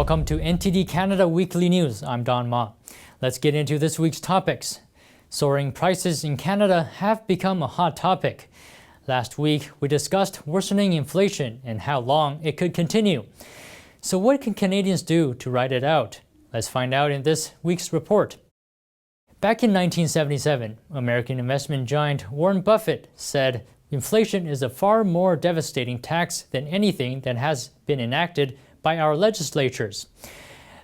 Welcome to NTD Canada Weekly News. I'm Don Ma. Let's get into this week's topics. Soaring prices in Canada have become a hot topic. Last week, we discussed worsening inflation and how long it could continue. So what can Canadians do to ride it out? Let's find out in this week's report. Back in 1977, American investment giant Warren Buffett said inflation is a far more devastating tax than anything that has been enacted by our legislatures.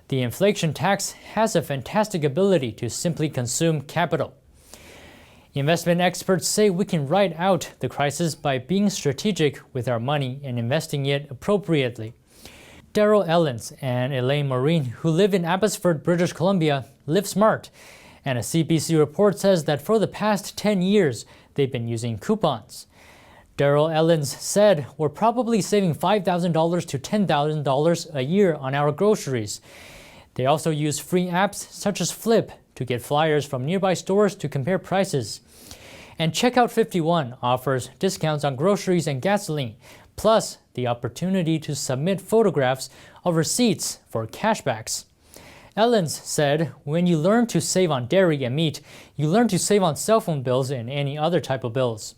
The inflation tax has a fantastic ability to simply consume capital. Investment experts say we can ride out the crisis by being strategic with our money and investing it appropriately. Daryl Ellens and Elaine Maureen, who live in Abbotsford, British Columbia, live smart, and a CBC report says that for the past 10 years, they've been using coupons. Daryl Ellens said, "We're probably saving $5,000 to $10,000 a year on our groceries." They also use free apps such as Flip to get flyers from nearby stores to compare prices. And Checkout 51 offers discounts on groceries and gasoline, plus the opportunity to submit photographs of receipts for cashbacks. Ellens said, "When you learn to save on dairy and meat, you learn to save on cell phone bills and any other type of bills."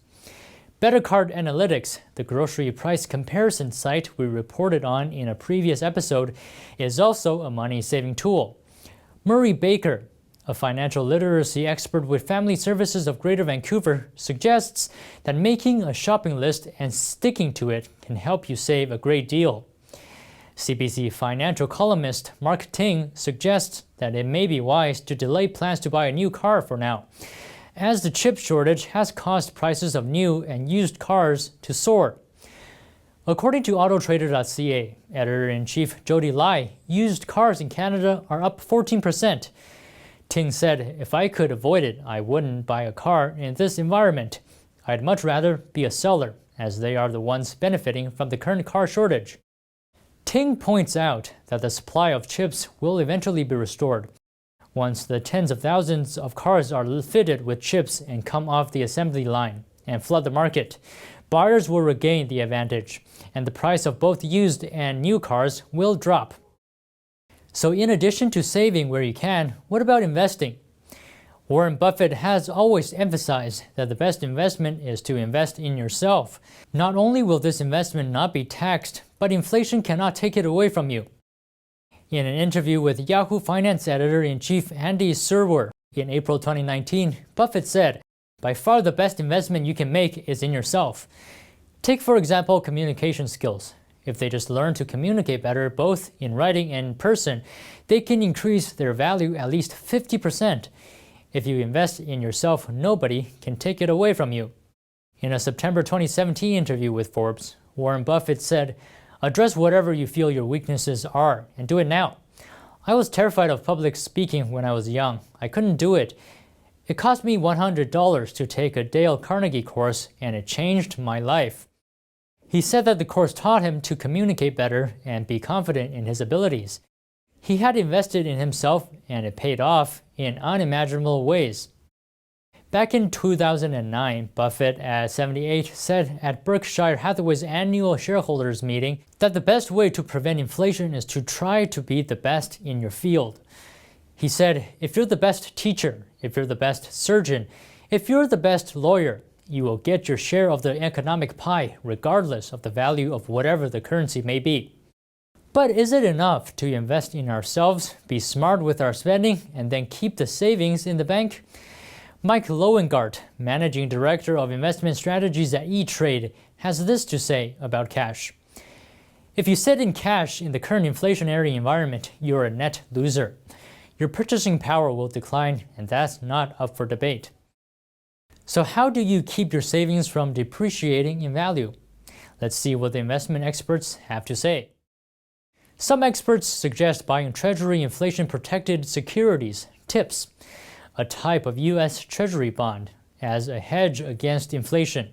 Better Cart Analytics, the grocery price comparison site we reported on in a previous episode, is also a money-saving tool. Murray Baker, a financial literacy expert with Family Services of Greater Vancouver, suggests that making a shopping list and sticking to it can help you save a great deal. CBC financial columnist Mark Ting suggests that it may be wise to delay plans to buy a new car for now, as the chip shortage has caused prices of new and used cars to soar. According to Autotrader.ca, editor-in-chief Jody Lai, used cars in Canada are up 14%. Ting said, "If I could avoid it, I wouldn't buy a car in this environment. I'd much rather be a seller, as they are the ones benefiting from the current car shortage." Ting points out that the supply of chips will eventually be restored. Once the tens of thousands of cars are fitted with chips and come off the assembly line and flood the market, buyers will regain the advantage, and the price of both used and new cars will drop. So in addition to saving where you can, what about investing? Warren Buffett has always emphasized that the best investment is to invest in yourself. Not only will this investment not be taxed, but inflation cannot take it away from you. In an interview with Yahoo Finance editor-in-chief Andy Serwer in April 2019, Buffett said, "By far the best investment you can make is in yourself." Take, for example, communication skills. If they just learn to communicate better both in writing and in person, they can increase their value at least 50%. If you invest in yourself, nobody can take it away from you. In a September 2017 interview with Forbes, Warren Buffett said, "Address whatever you feel your weaknesses are and do it now. I was terrified of public speaking when I was young. I couldn't do it. It cost me $100 to take a Dale Carnegie course, and it changed my life." He said that the course taught him to communicate better and be confident in his abilities. He had invested in himself, and it paid off in unimaginable ways. Back in 2009, Buffett, at 78, said at Berkshire Hathaway's annual shareholders meeting that the best way to prevent inflation is to try to be the best in your field. He said, "If you're the best teacher, if you're the best surgeon, if you're the best lawyer, you will get your share of the economic pie regardless of the value of whatever the currency may be." But is it enough to invest in ourselves, be smart with our spending, and then keep the savings in the bank? Mike Lowengardt, Managing Director of Investment Strategies at E-Trade, has this to say about cash. "If you sit in cash in the current inflationary environment, you're a net loser. Your purchasing power will decline, and that's not up for debate." So how do you keep your savings from depreciating in value? Let's see what the investment experts have to say. Some experts suggest buying Treasury inflation-protected securities, TIPS, a type of U.S. Treasury bond, as a hedge against inflation.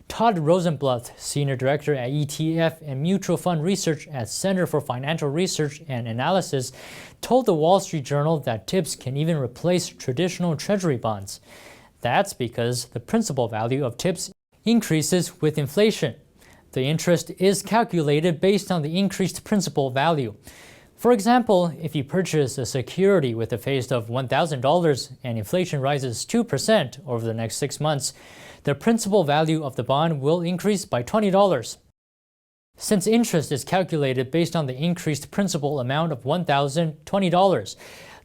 Todd Rosenbluth, Senior Director at ETF and Mutual Fund Research at Center for Financial Research and Analysis, told the Wall Street Journal that TIPS can even replace traditional Treasury bonds. That's because the principal value of TIPS increases with inflation. The interest is calculated based on the increased principal value. For example, if you purchase a security with a face of $1,000 and inflation rises 2% over the next 6 months, the principal value of the bond will increase by $20. Since interest is calculated based on the increased principal amount of $1,020,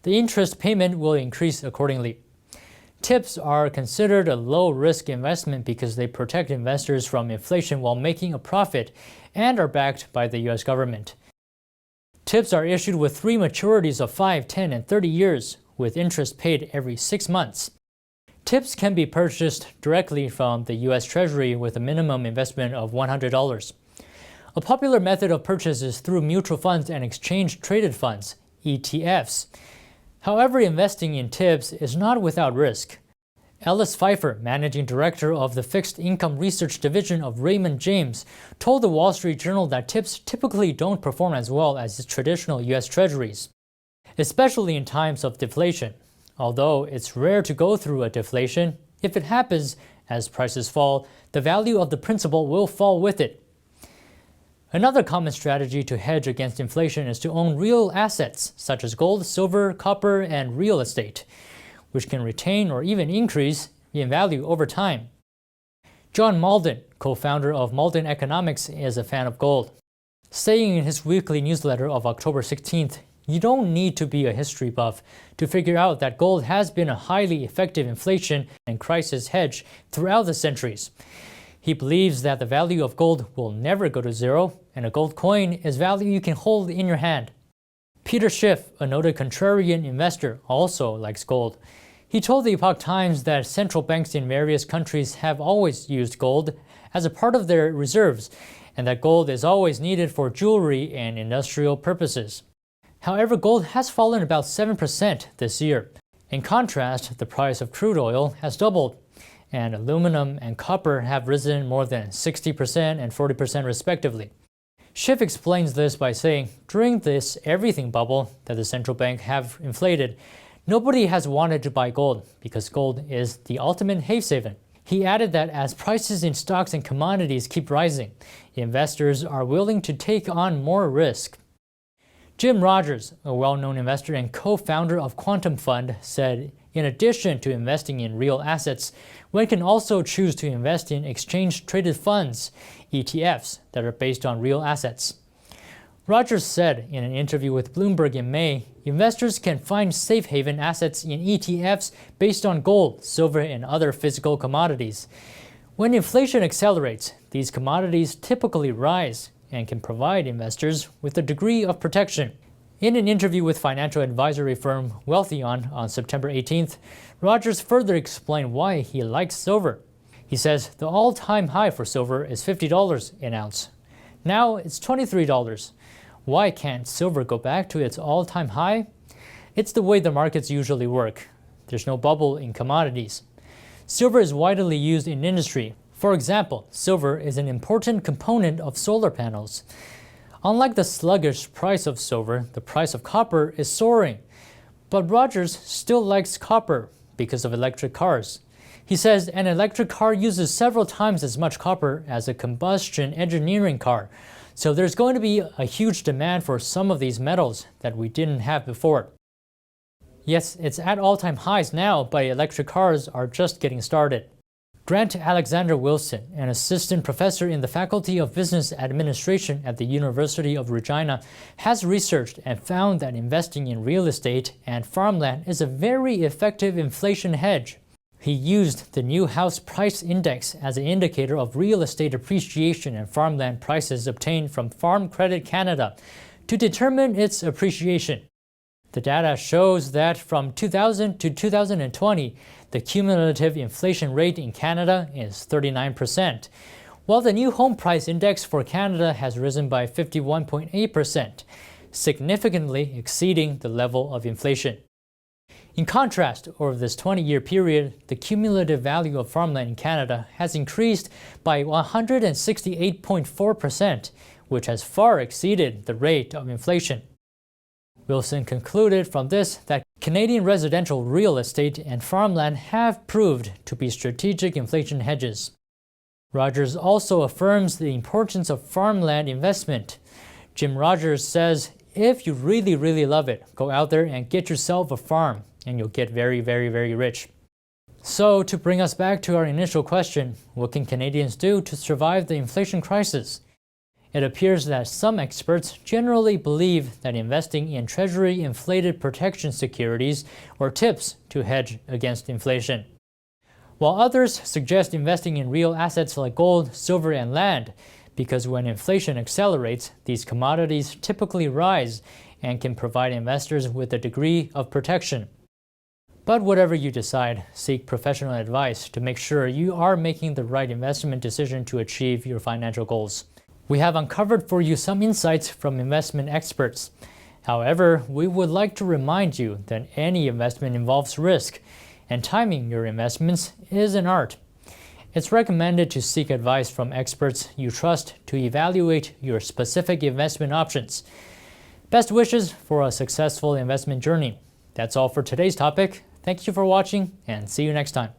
the interest payment will increase accordingly. TIPS are considered a low-risk investment because they protect investors from inflation while making a profit and are backed by the U.S. government. TIPS are issued with 3 maturities of 5, 10, and 30 years, with interest paid every 6 months. TIPS can be purchased directly from the U.S. Treasury with a minimum investment of $100. A popular method of purchase is through mutual funds and exchange-traded funds, ETFs. However, investing in TIPS is not without risk. Ellis Pfeiffer, managing director of the Fixed Income Research Division of Raymond James, told the Wall Street Journal that TIPS typically don't perform as well as traditional U.S. Treasuries, especially in times of deflation. Although it's rare to go through a deflation, if it happens, as prices fall, the value of the principal will fall with it. Another common strategy to hedge against inflation is to own real assets, such as gold, silver, copper, and real estate, which can retain or even increase in value over time. John Malden, co-founder of Malden Economics, is a fan of gold, saying in his weekly newsletter of October 16th, "You don't need to be a history buff to figure out that gold has been a highly effective inflation and crisis hedge throughout the centuries." He believes that the value of gold will never go to zero, and a gold coin is value you can hold in your hand. Peter Schiff, a noted contrarian investor, also likes gold. He told the Epoch Times that central banks in various countries have always used gold as a part of their reserves, and that gold is always needed for jewelry and industrial purposes. However, gold has fallen about 7% this year. In contrast, the price of crude oil has doubled, and aluminum and copper have risen more than 60% and 40% respectively. Schiff explains this by saying, during this everything bubble that the central bank have inflated, nobody has wanted to buy gold because gold is the ultimate haven. He added that as prices in stocks and commodities keep rising, investors are willing to take on more risk. Jim Rogers, a well-known investor and co-founder of Quantum Fund, said, in addition to investing in real assets, one can also choose to invest in exchange-traded funds, ETFs, that are based on real assets. Rogers said in an interview with Bloomberg in May, investors can find safe haven assets in ETFs based on gold, silver, and other physical commodities. When inflation accelerates, these commodities typically rise and can provide investors with a degree of protection. In an interview with financial advisory firm Wealthion on September 18th, Rogers further explained why he likes silver. He says the all-time high for silver is $50 an ounce. Now it's $23. Why can't silver go back to its all-time high? It's the way the markets usually work. There's no bubble in commodities. Silver is widely used in industry. For example, silver is an important component of solar panels. Unlike the sluggish price of silver, the price of copper is soaring. But Rogers still likes copper because of electric cars. He says an electric car uses several times as much copper as a combustion engineering car, so there's going to be a huge demand for some of these metals that we didn't have before. Yes, it's at all-time highs now, but electric cars are just getting started. Grant Alexander Wilson, an assistant professor in the Faculty of Business Administration at the University of Regina, has researched and found that investing in real estate and farmland is a very effective inflation hedge. He used the new house price index as an indicator of real estate appreciation and farmland prices obtained from Farm Credit Canada to determine its appreciation. The data shows that from 2000 to 2020, the cumulative inflation rate in Canada is 39%, while the new home price index for Canada has risen by 51.8%, significantly exceeding the level of inflation. In contrast, over this 20-year period, the cumulative value of farmland in Canada has increased by 168.4%, which has far exceeded the rate of inflation. Wilson concluded from this that Canadian residential real estate and farmland have proved to be strategic inflation hedges. Rogers also affirms the importance of farmland investment. Jim Rogers says, if you really love it, go out there and get yourself a farm and you'll get very rich. So to bring us back to our initial question, what can Canadians do to survive the inflation crisis? It appears that some experts generally believe that investing in Treasury inflated protection securities or TIPS to hedge against inflation, while others suggest investing in real assets like gold, silver, and land, because when inflation accelerates, these commodities typically rise and can provide investors with a degree of protection. But whatever you decide, seek professional advice to make sure you are making the right investment decision to achieve your financial goals. We have uncovered for you some insights from investment experts. However, we would like to remind you that any investment involves risk, and timing your investments is an art. It's recommended to seek advice from experts you trust to evaluate your specific investment options. Best wishes for a successful investment journey. That's all for today's topic. Thank you for watching, and see you next time.